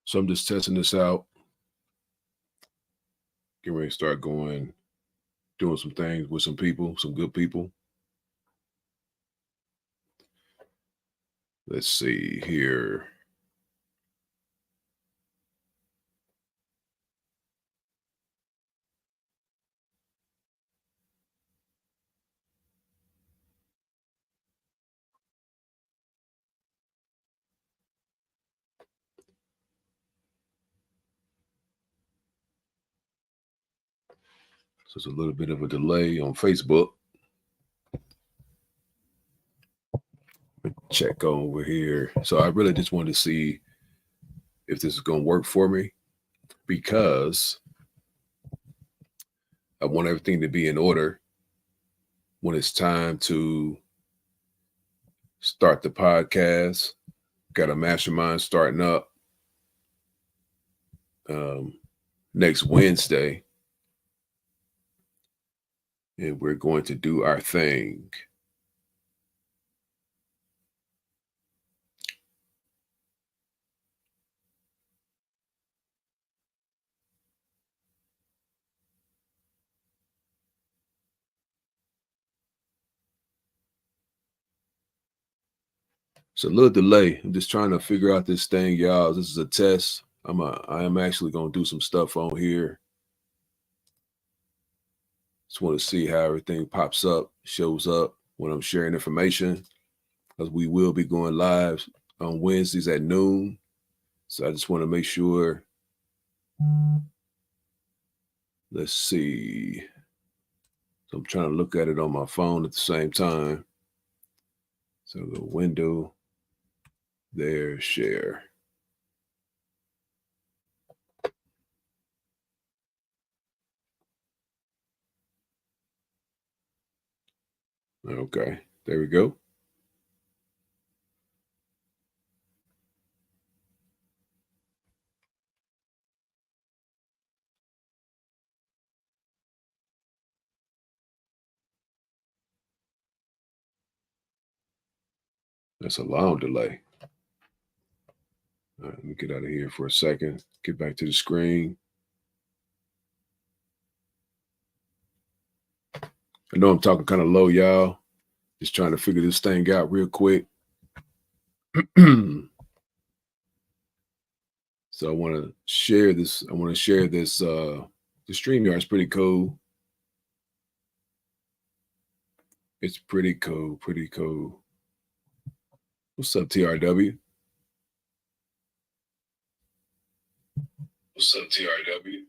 So I'm just testing this out. Getting ready to start going, doing some things with some people, some good people. Let's see here. So it's a little bit of a delay on Facebook. Check over here. So I really just wanted to see if this is going to work for me because I want everything to be in order when it's time to start the podcast. Got a mastermind starting up next Wednesday, and we're going to do our thing. It's a little delay. I'm just trying to figure out this thing, y'all. This is a test. I am actually gonna do some stuff on here. Just want to see how everything pops up, shows up when I'm sharing information. Because we will be going live on Wednesdays at noon. So I just want to make sure. Let's see. So I'm trying to look at it on my phone at the same time. So the window there, share. Okay, there we go. That's a long delay. All right, let me get out of here for a second. Get back to the screen. I know I'm talking kind of low, y'all. Just trying to figure this thing out real quick. So I want to share this. I want to share this. The StreamYard is pretty cool. It's pretty cool. Pretty cool. What's up, TRW? What's up, TRW?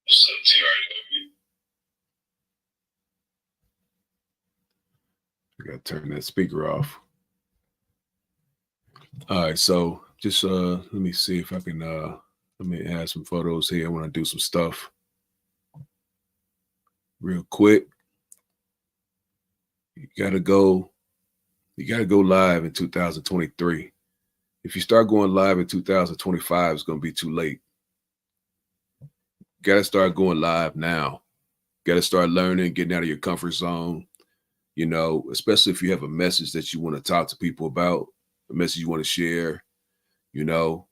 What's up, TRW? I gotta turn that speaker off. All right, so just let me see if I can let me add some photos here. I want to do some stuff real quick. You gotta go live in 2023. If you start going live in 2025, it's gonna be too late. Gotta start going live now. Gotta start learning, getting out of your comfort zone. especially if you have a message that you want to talk to people about, a message you want to share, you know,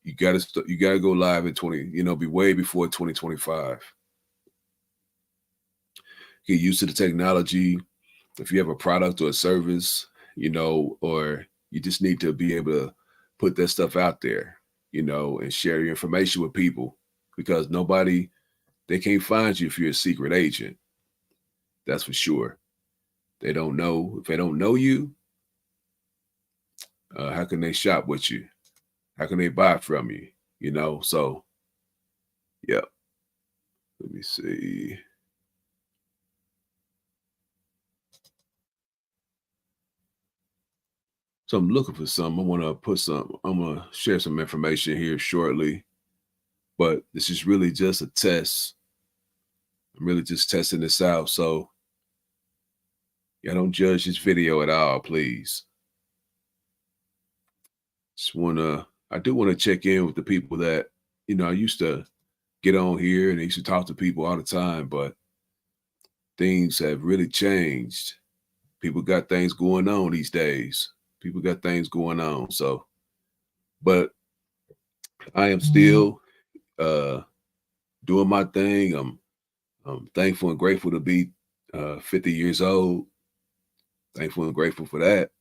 you gotta go live in 20, be way before 2025. Get used to the technology. If you have a product or a service, or you just need to be able to put that stuff out there, and share your information with people, because they can't find you if you're a secret agent. That's for sure. They don't know. If they don't know you, how can they shop with you? How can they buy from you? So yeah. Let me see. So I'm looking for some. I'm gonna share some information here shortly, but this is really just a test. I'm really just testing this out. So yeah, don't judge this video at all, please. I do wanna check in with the people that, I used to get on here and I used to talk to people all the time, but things have really changed. People got things going on these days. People got things going on. So, but I am still uh doing my thing. I'm thankful and grateful to be 50 years old. Thankful and grateful for that.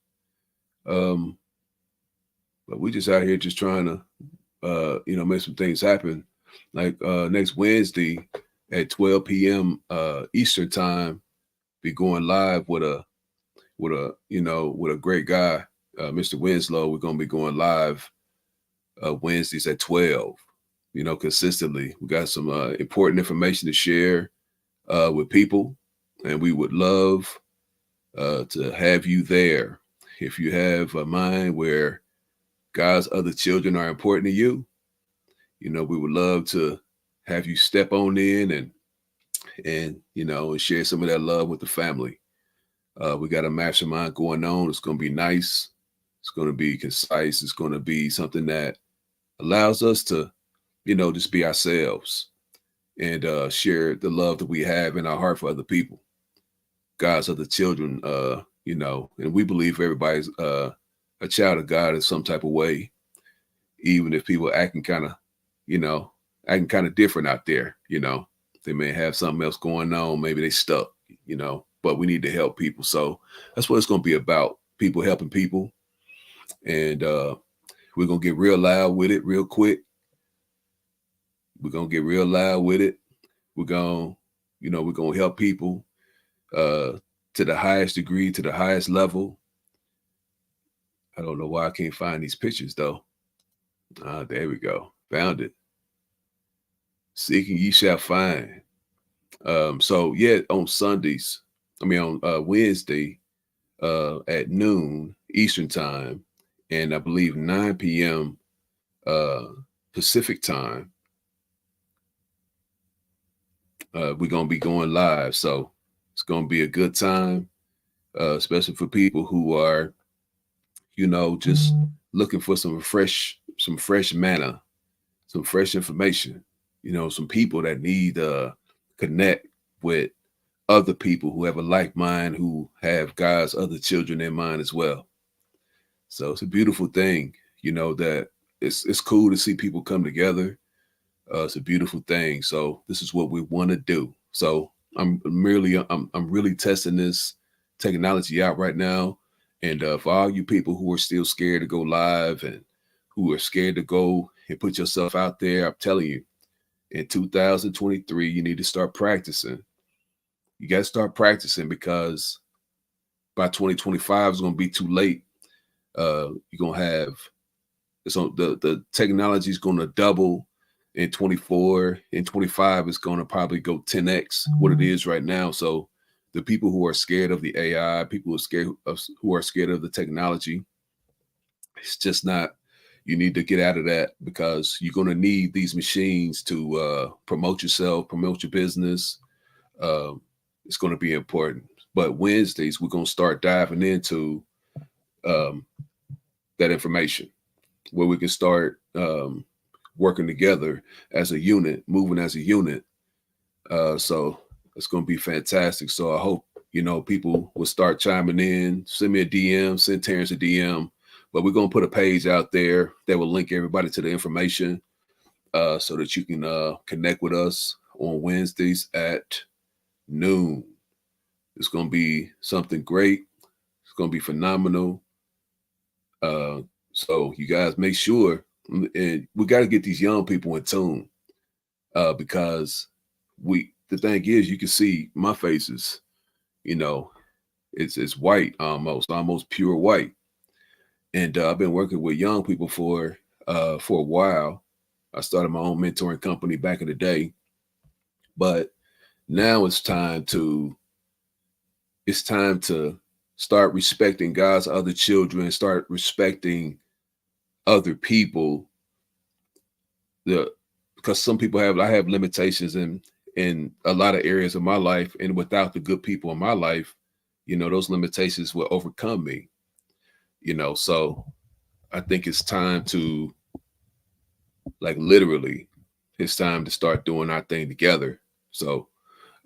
Um, but we just out here just trying to make some things happen. Like next Wednesday at 12 p.m. Eastern time, be going live with a great guy, Mr. Winslow. We're gonna be going live Wednesdays at 12. Consistently. We got some important information to share with people, and we would love to have you there. If you have a mind where God's other children are important to you, we would love to have you step on in and share some of that love with the family. We got a mastermind going on. It's going to be nice. It's going to be concise. It's going to be something that allows us to, just be ourselves and share the love that we have in our heart for other people. God's other children, and we believe everybody's a child of God in some type of way, even if people acting kind of different out there. They may have something else going on. Maybe they stuck, but we need to help people. So that's what it's going to be about, people helping people. And we're going to get real loud with it real quick. We're going to get real loud with it. We're going to help people to the highest degree, to the highest level. I don't know why I can't find these pictures though. There we go. Found it. Seeking ye shall find. So yeah, on Wednesday at noon Eastern time, and I believe 9 p.m. Pacific time, we're going to be going live. So it's going to be a good time, especially for people who are, just looking for some fresh manna, some fresh information, some people that need to connect with other people who have a like mind, who have God's other children in mind as well. So it's a beautiful thing, that it's cool to see people come together. It's a beautiful thing. So this is what we want to do. So I'm really testing this technology out right now. And for all you people who are still scared to go live and who are scared to go and put yourself out there, I'm telling you, in 2023, you need to start practicing. You got to start practicing, because by 2025 it's going to be too late. You're going to have the technology is going to double in 24. In 25, it's going to probably go 10x what it is right now. So the people who are scared of the AI, people who are scared of the technology, it's just not. You need to get out of that, because you're going to need these machines to promote yourself, promote your business. It's going to be important. But Wednesdays, we're going to start diving into that information, where we can start working together as a unit, moving as a unit. So it's going to be fantastic. So I hope you know, people will start chiming in. Send me a DM, send Terrence a DM. But we're gonna put a page out there that will link everybody to the information, so that you can connect with us on Wednesdays at noon. It's gonna be something great. It's gonna be phenomenal. Uh, so you guys make sure, and we got to get these young people in tune, because the thing is, you can see my faces, you know, it's white, almost pure white. And I've been working with young people for a while. I started my own mentoring company back in the day, but now it's time to start respecting God's other children, start respecting other people. The Because some people have, I have limitations in a lot of areas of my life, and without the good people in my life, you know, those limitations will overcome me. You know, so I think it's time to, like, literally, it's time to start doing our thing together. So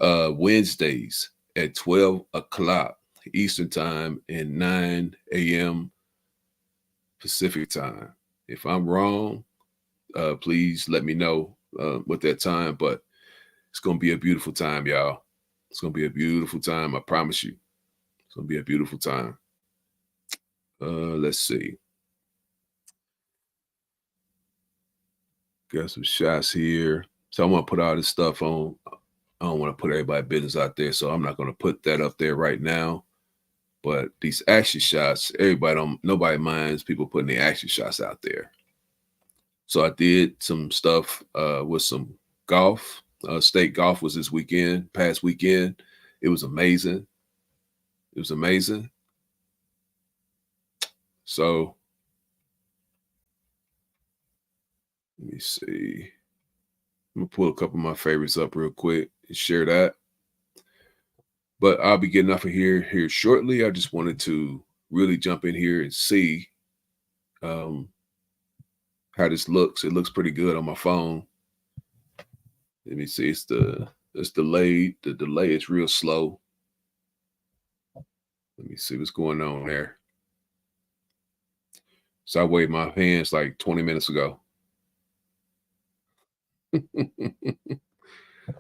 Wednesdays at 12 o'clock Eastern time and 9 a.m. Pacific time. If I'm wrong, please let me know with that time. But it's gonna be a beautiful time, y'all. It's gonna be a beautiful time. I promise you. It's gonna be a beautiful time. Let's see. Got some shots here. So I'm gonna put all this stuff on. I don't want to put everybody's business out there, so I'm not gonna put that up there right now. But these action shots, nobody minds people putting the action shots out there. So I did some stuff with some golf. State golf was this past weekend. It was amazing. It was amazing. So let me see. I'm gonna pull a couple of my favorites up real quick and share that. But I'll be getting off of here shortly. I just wanted to really jump in here and see um, how this looks. It looks pretty good on my phone. Let me see. It's delayed. The delay is real slow. Let me see what's going on there. So I waved my hands like 20 minutes ago.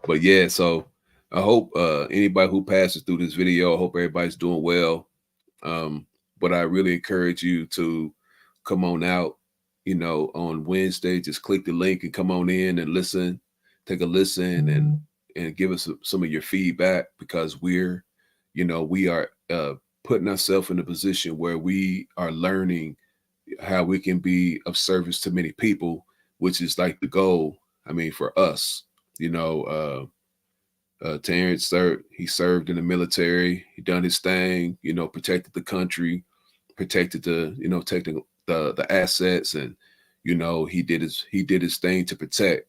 But yeah, so I hope anybody who passes through this video, I hope everybody's doing well. But I really encourage you to come on out, you know, on Wednesday. Just click the link and come on in and listen, take a listen, and give us some of your feedback, because we are putting ourselves in a position where we are learning how we can be of service to many people, which is like the goal. I mean, for us, you know, Terrence served in the military. He done his thing, you know, protected the country, protected the assets, and you know, he did his thing to protect.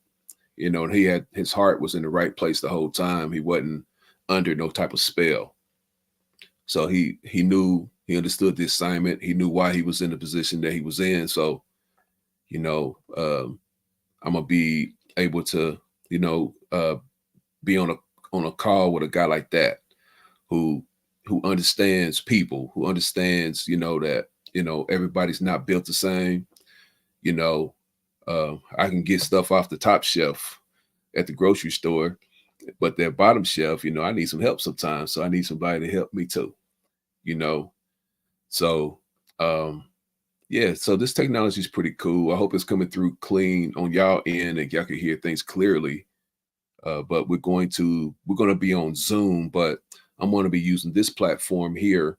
You know, and his heart was in the right place the whole time. He wasn't under no type of spell. So he understood the assignment. He knew why he was in the position that he was in. So, you know, I'm gonna be able to, you know, be on a call with a guy like that, who understands people, who understands, you know, that, you know, everybody's not built the same. You know, I can get stuff off the top shelf at the grocery store, but that bottom shelf, you know, I need some help sometimes. So I need somebody to help me too, you know. So yeah, so this technology is pretty cool. I hope it's coming through clean on y'all end and y'all can hear things clearly. But we're going to be on Zoom, but I'm going to be using this platform here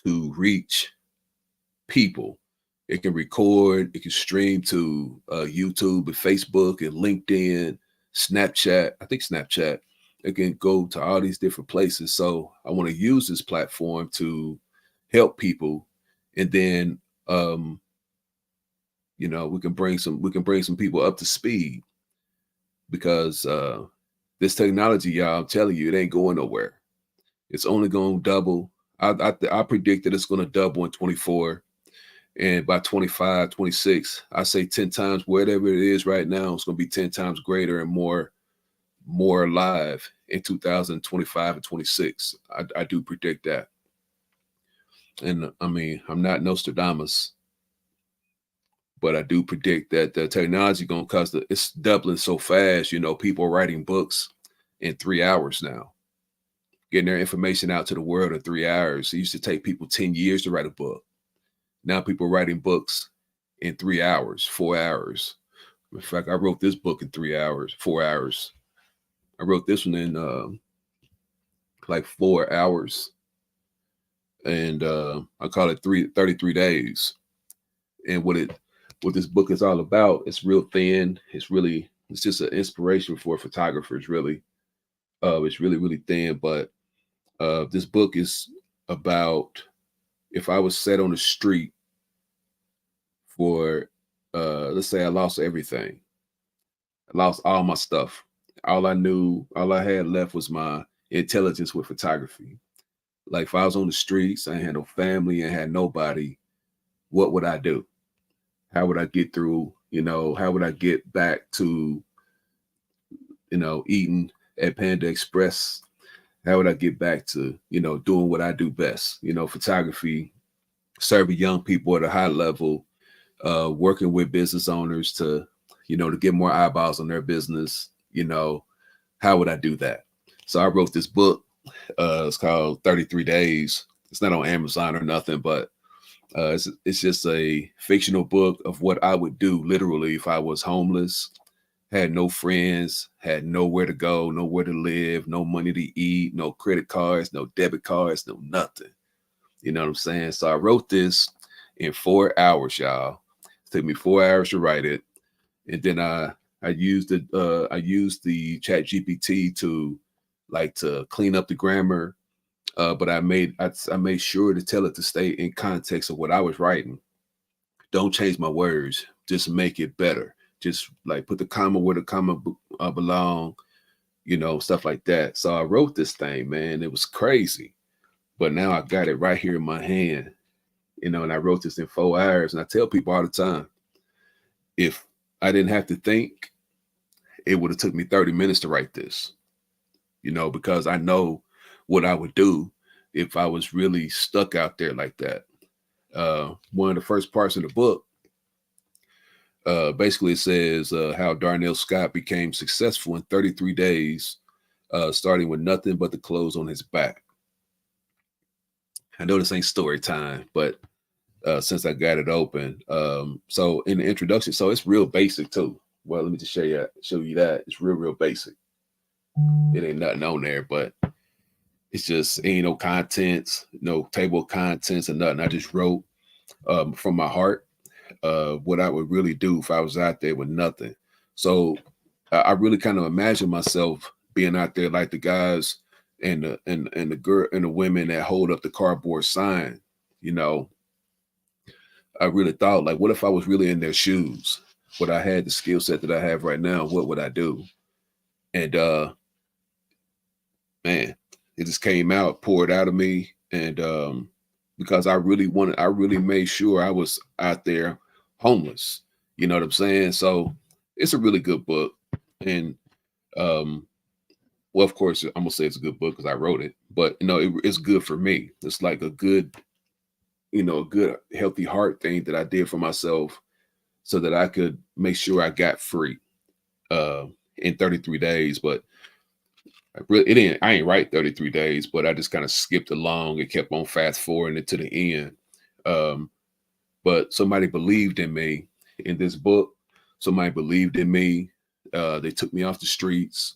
to reach people. It can record, it can stream to YouTube and Facebook and LinkedIn, Snapchat. I think Snapchat. It can go to all these different places. So I want to use this platform to help people, and then you know, we can bring some people up to speed, because this technology, y'all, I'm telling you, it ain't going nowhere. It's only going to double. I predict that it's going to double in 24. And by 25, 26, I say 10 times, whatever it is right now, it's going to be 10 times greater and more alive. in 2025 and 26. I do predict that. And I mean, I'm not Nostradamus, but I do predict that the technology gonna cause it's doubling so fast. You know, people are writing books in 3 hours now, getting their information out to the world in 3 hours. It used to take people 10 years to write a book. Now people are writing books in 3 hours, 4 hours. In fact, I wrote this book in 3 hours, 4 hours. I wrote this one in like 4 hours. And I call it 33 days. And what this book is all about, it's real thin. It's just an inspiration for photographers, really. It's really, really thin. But this book is about if I was set on the street for let's say I lost everything. I lost all my stuff. All I had left was my intelligence with photography. Like if I was on the streets, I had no family, I had nobody, what would I do? How would I get through? You know, how would I get back to, eating at Panda Express? How would I get back to, doing what I do best? Photography, serving young people at a high level, working with business owners to get more eyeballs on their business. How would I do that? So I wrote this book. It's called 33 Days. It's not on Amazon or nothing, but it's just a fictional book of what I would do literally if I was homeless, had no friends, had nowhere to go, nowhere to live, no money to eat, no credit cards, no debit cards, no nothing. You know what I'm saying? So I wrote this in 4 hours, y'all. It took me 4 hours to write it. And then I used the Chat GPT to clean up the grammar. But I made sure to tell it to stay in context of what I was writing. Don't change my words. Just make it better. Just like put the comma where the comma belong, stuff like that. So I wrote this thing, man. It was crazy. But now I got it right here in my hand, and I wrote this in 4 hours. And I tell people all the time, if I didn't have to think, it would have took me 30 minutes to write this, because I know what I would do if I was really stuck out there like that. One of the first parts of the book, basically it says how Darnell Scott became successful in 33 days, starting with nothing but the clothes on his back. I know this ain't story time, but since I got it open, so in the introduction, so it's real basic too. Well, let me just show you that it's real basic. It ain't nothing on there, but it's just ain't no contents, no table of contents or nothing. I just wrote from my heart what I would really do if I was out there with nothing. So I really kind of imagine myself being out there like the guys and the girl and the women that hold up the cardboard sign. I really thought, like, what if I was really in their shoes? What I had the skill set that I have right now, what would I do? And man, it just came out, poured out of me. And because I really made sure I was out there homeless. You know what I'm saying? So it's a really good book. And well, of course, I'm gonna say it's a good book because I wrote it, but it's good for me. It's like a good, a good healthy heart thing that I did for myself so that I could make sure I got free in 33 days. But I ain't write 33 days, but I just kind of skipped along and kept on fast forwarding it to the end. But somebody believed in me in this book. Somebody believed in me. They took me off the streets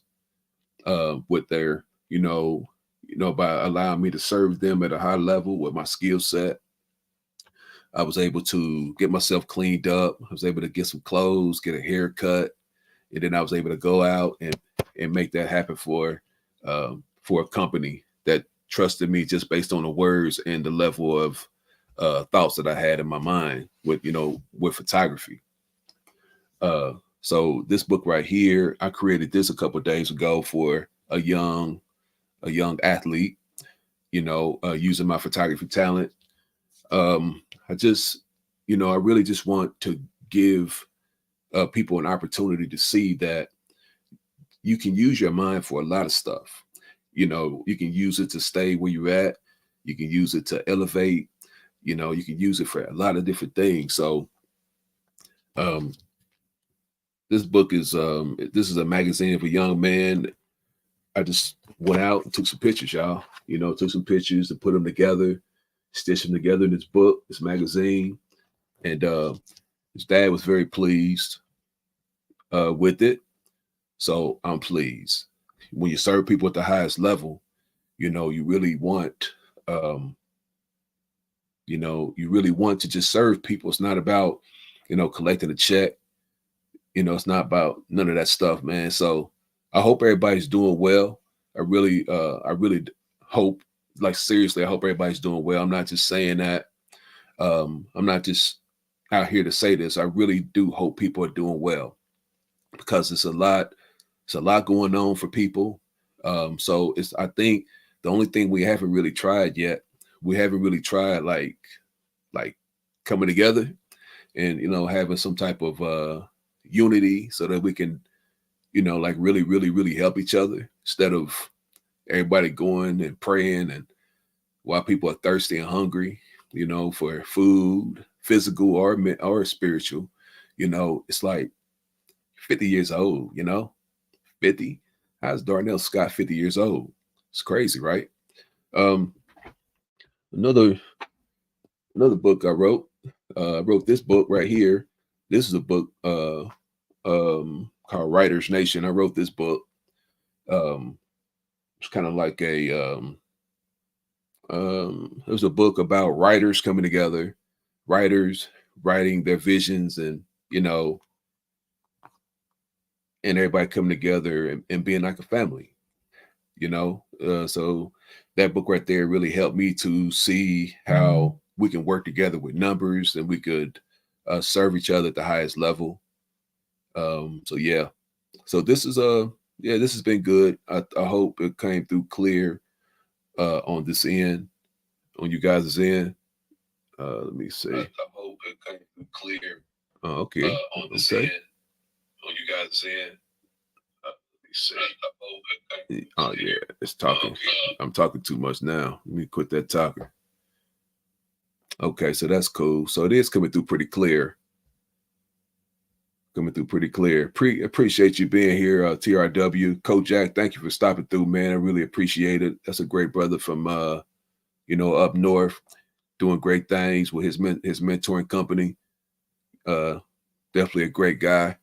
with their, by allowing me to serve them at a high level with my skill set. I was able to get myself cleaned up. I was able to get some clothes, get a haircut, and then I was able to go out and make that happen for a company that trusted me just based on the words and the level of thoughts that I had in my mind with photography. So this book right here, I created this a couple of days ago for a young athlete, using my photography talent. I just, I really just want to give people an opportunity to see that you can use your mind for a lot of stuff. You know, you can use it to stay where you're at. You can use it to elevate. You know, you can use it for a lot of different things. So um, this book is this is a magazine of a young man. I just went out and took some pictures, y'all. You know, took some pictures and put them together, stitched them together in this book, this magazine. And his dad was very pleased with it. So I'm pleased. When you serve people at the highest level, you know, you really want, you really want to just serve people. It's not about, collecting a check. You know, it's not about none of that stuff, man. So I hope everybody's doing well. I really hope, like seriously, I hope everybody's doing well. I'm not just saying that. I'm not just out here to say this. I really do hope people are doing well because it's a lot going on for people. So I think the only thing we haven't really tried yet, we haven't really tried like coming together and, having some type of unity so that we can, like really, really, really help each other instead of everybody going and praying and while people are thirsty and hungry, for food, physical or spiritual, it's like 50 years old, 50. How's Darnell Scott 50 years old? It's crazy, right? Um, another book I wrote. I wrote this book right here. This is a book called Writers Nation. I wrote this book. It's kind of like it was a book about writers coming together, writers writing their visions and, and everybody coming together and being like a family, so that book right there really helped me to see how we can work together with numbers and we could serve each other at the highest level. So yeah, so this is this has been good. I hope it came through clear on this end, on you guys' end. Let me see. I hope it came through clear. Oh, okay. On this end, on you guys' end. Oh yeah, it's talking. I'm talking too much now. Let me quit that talking. Okay, so that's cool. So it is coming through pretty clear. Appreciate you being here, TRW. Coach Jack, thank you for stopping through, man. I really appreciate it. That's a great brother from up north, doing great things with his mentoring company. Definitely a great guy.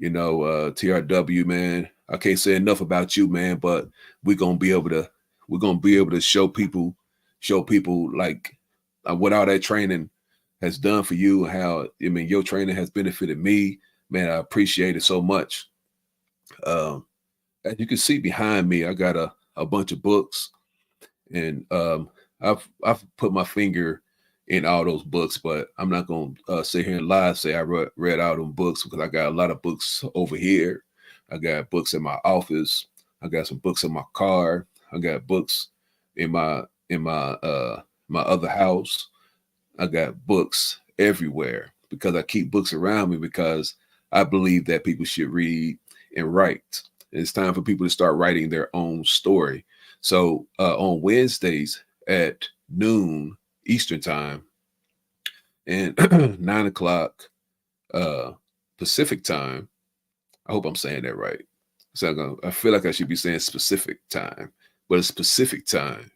TRW, man. I can't say enough about you, man, but we're gonna be able to show people like what all that training has done for you, how your training has benefited me, man. I appreciate it so much. As you can see behind me, I got a bunch of books, and I've put my finger in all those books, but I'm not gonna sit here and lie and say I read all them books because I got a lot of books over here. I got books in my office. I got some books in my car. I got books in my my other house. I got books everywhere because I keep books around me because I believe that people should read and write. It's time for people to start writing their own story. So on Wednesdays at noon Eastern time and 9 o'clock Pacific time. I hope I'm saying that right. So I feel like I should be saying specific time, but it's specific time.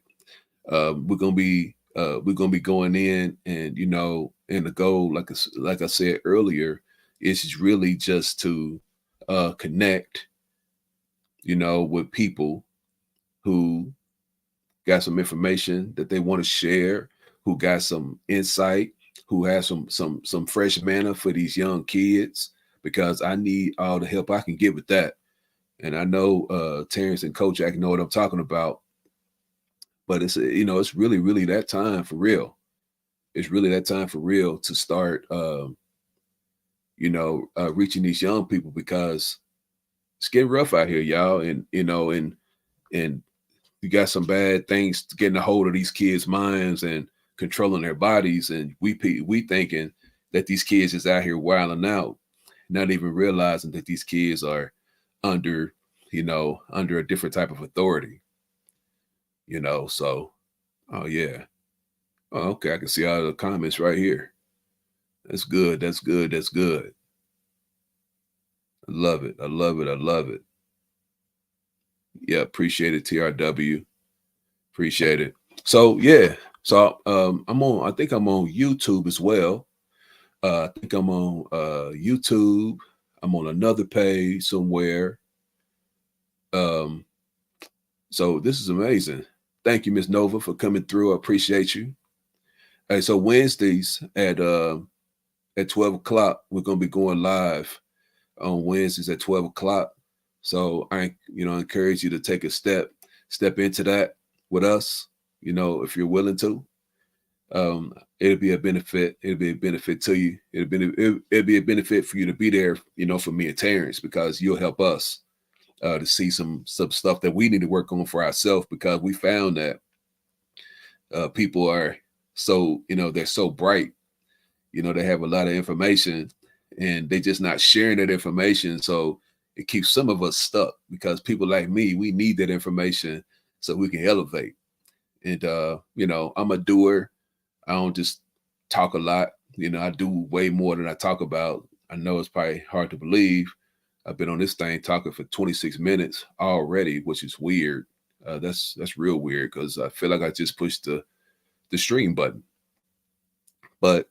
We're gonna be going in, and and the goal, like I said earlier, is really just to connect, with people who got some information that they want to share, who got some insight, who has some fresh manna for these young kids, because I need all the help I can get with that. And I know Terrence and Coach Jack know what I'm talking about. But it's it's really, really that time for real. It's really that time for real to start reaching these young people, because it's getting rough out here, y'all. And and you got some bad things getting a hold of these kids' minds and controlling their bodies, and we thinking that these kids is out here wilding out, not even realizing that these kids are under a different type of authority. you know. So, oh yeah. Oh, okay, I can see all the comments right here. That's good. That's good. That's good. I love it. I love it. I love it. Yeah, appreciate it, TRW. Appreciate it. So yeah. So I think I'm on YouTube as well. I think I'm on YouTube. I'm on another page somewhere. Um, so this is amazing. Thank you, Miss Nova, for coming through. I appreciate you. Hey, so Wednesdays at 12 o'clock, we're gonna be going live on Wednesdays at 12 o'clock. So I encourage you to take a step into that with us, if you're willing to. It'll be a benefit. It'll be a benefit to you. It'll be a benefit for you to be there, for me and Terrence, because you'll help us to see some stuff that we need to work on for ourselves, because we found that people are so, they're so bright, they have a lot of information and they just not sharing that information. So it keeps some of us stuck, because people like me, we need that information so we can elevate. And I'm a doer. I don't just talk a lot. I do way more than I talk about. I know it's probably hard to believe. I've been on this thing talking for 26 minutes already, which is weird. That's real weird, because I feel like I just pushed the stream button. But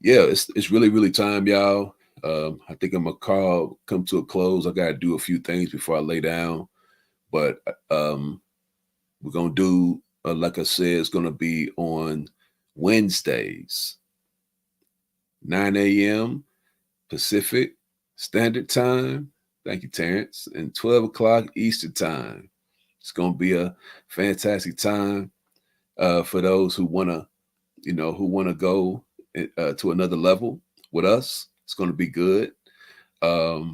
yeah, it's really, really time, y'all. I think I'm gonna come to a close. I gotta do a few things before I lay down. But we're gonna do, like I said, it's gonna be on Wednesdays, 9 a.m. Pacific Standard Time. Thank you, Terrence. And 12 o'clock Eastern Time. It's gonna be a fantastic time for those who wanna go to another level with us. It's going to be good. Yeah,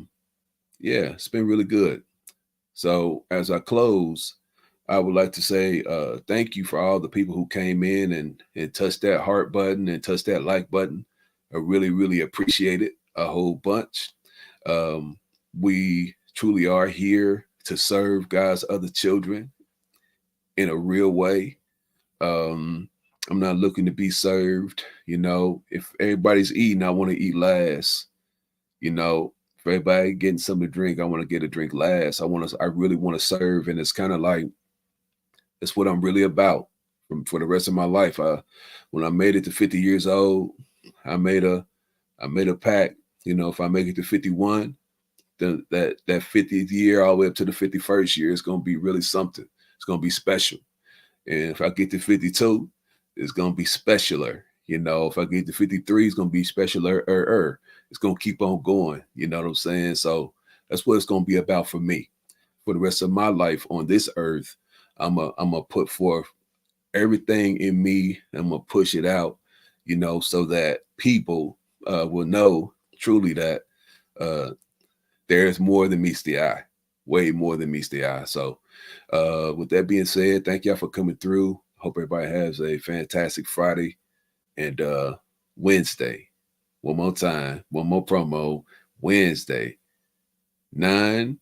it's been really good. So as I close, I would like to say thank you for all the people who came in and touched that heart button and touched that like button. I really, really appreciate it a whole bunch. We truly are here to serve God's other children in a real way. I'm not looking to be served. If everybody's eating, I want to eat last. If everybody getting something to drink, I want to get a drink last. I really want to serve. And it's kind of like, it's what I'm really about for the rest of my life. When I made it to 50 years old, I made a pact, if I make it to 51, then that 50th year all the way up to the 51st year, it's going to be really something. It's going to be special. And if I get to 52, it's going to be specialer. If I get to 53, it's going to be specialer. It's going to keep on going. You know what I'm saying? So that's what it's going to be about for me. For the rest of my life on this earth, I'm going to put forth everything in me. I'm going to push it out, so that people will know truly that there's more than meets the eye, way more than meets the eye. So with that being said, thank y'all for coming through. Hope everybody has a fantastic Friday and Wednesday. One more time, one more promo. Wednesday, 9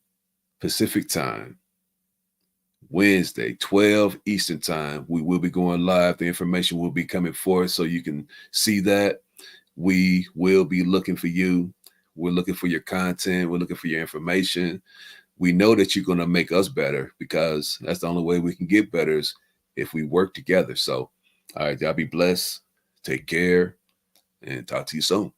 Pacific time. Wednesday, 12 Eastern time. We will be going live. The information will be coming forth so you can see that. We will be looking for you. We're looking for your content. We're looking for your information. We know that you're going to make us better, because that's the only way we can get better is if we work together. So, all right, y'all be blessed. Take care and talk to you soon.